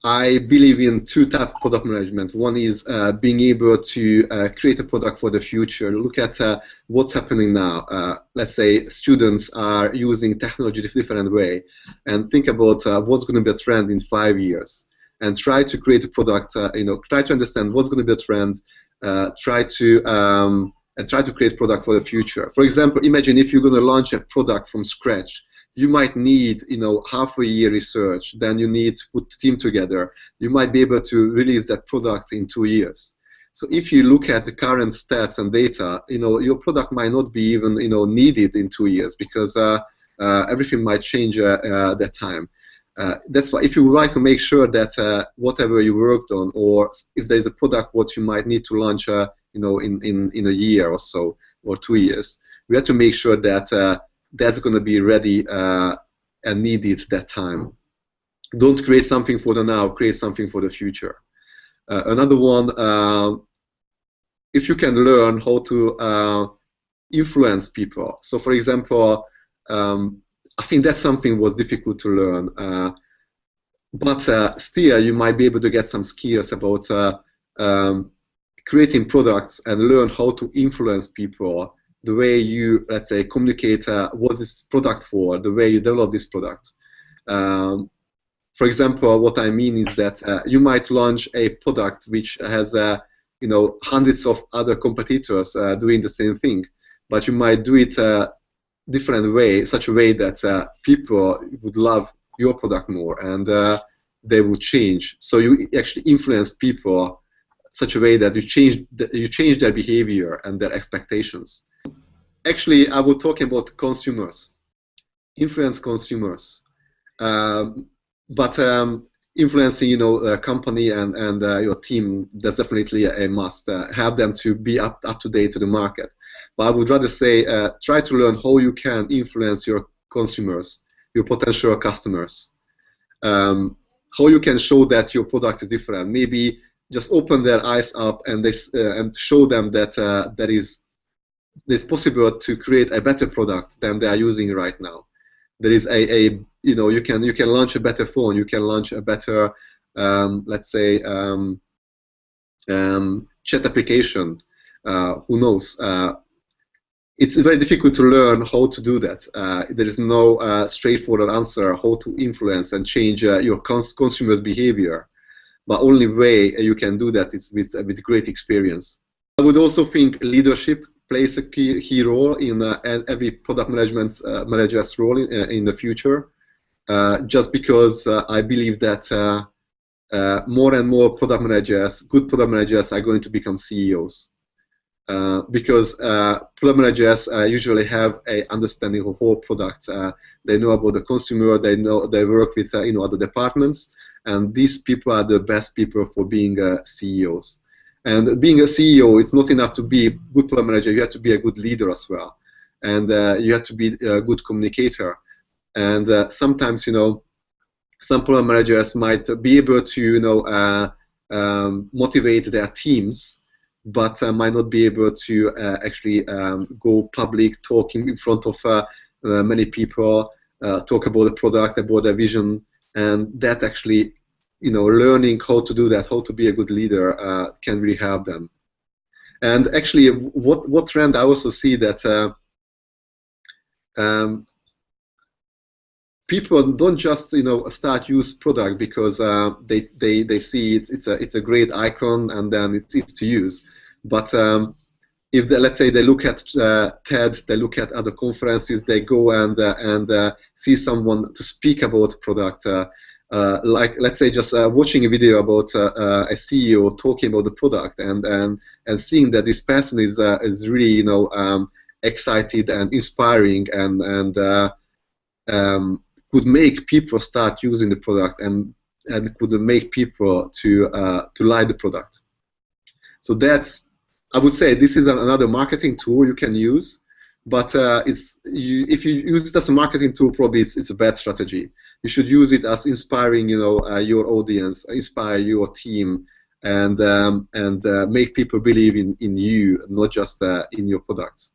I believe in two types of product management. One is being able to create a product for the future. Look at what's happening now. Let's say students are using technology in a different way, and think about what's going to be a trend in 5 years, and try to create a product. Try to understand what's going to be a trend. Try to create product for the future. For example, imagine if you're going to launch a product from scratch. You might need, half a year research. Then you need to put the team together. You might be able to release that product in 2 years. So if you look at the current stats and data, your product might not be even, needed in 2 years, because everything might change at that time. That's why if you would like to make sure that whatever you worked on, or if there is a product what you might need to launch, in a year or so, or 2 years, we have to make sure that that's going to be ready and needed that time. Don't create something for the now, create something for the future. Another one, if you can learn how to influence people. So for example, I think that's something was difficult to learn, but still you might be able to get some skills about creating products and learn how to influence people. The way you, let's say, communicate what's this product for, the way you develop this product. For example, what I mean is that you might launch a product which has, hundreds of other competitors doing the same thing, but you might do it different way, such a way that people would love your product more, and they would change. So you actually influence people such a way that you change their behavior and their expectations. Actually, I was talking about consumers, influence consumers, but influencing, a company and your team, that's definitely a must. Have them to be up to date to the market. But I would rather say try to learn how you can influence your consumers, your potential customers, how you can show that your product is different. Maybe just open their eyes up and show them that it's possible to create a better product than they are using right now. There is you can launch a better phone, you can launch a better, let's say, chat application. Who knows? It's very difficult to learn how to do that. There is no straightforward answer how to influence and change your consumers' behavior. But only way you can do that is with great experience. I would also think leadership plays a key role in every product manager's role in the future. Just because I believe that more and more product managers, good product managers, are going to become CEOs. Because product managers usually have an understanding of whole products. They know about the consumer. They work with other departments, and these people are the best people for being CEOs. And being a CEO, it's not enough to be a good product manager. You have to be a good leader as well, and you have to be a good communicator. And sometimes, some product managers might be able to, motivate their teams, but might not be able to actually go public, talking in front of many people, talk about the product, about their vision, and that actually, learning how to do that, how to be a good leader, can really help them. And actually, what trend I also see that people don't just start use product because they see it's a great icon and then it's to use. But if let's say they look at TED, they look at other conferences, they go and see someone to speak about product. Like let's say just watching a video about a CEO talking about the product and seeing that this person is really excited and inspiring and could make people start using the product and could make people to like the product. So that's, I would say, this is another marketing tool you can use. But if you use it as a marketing tool, probably it's a bad strategy. You should use it as inspiring, your audience, inspire your team, and make people believe in you, not just in your products.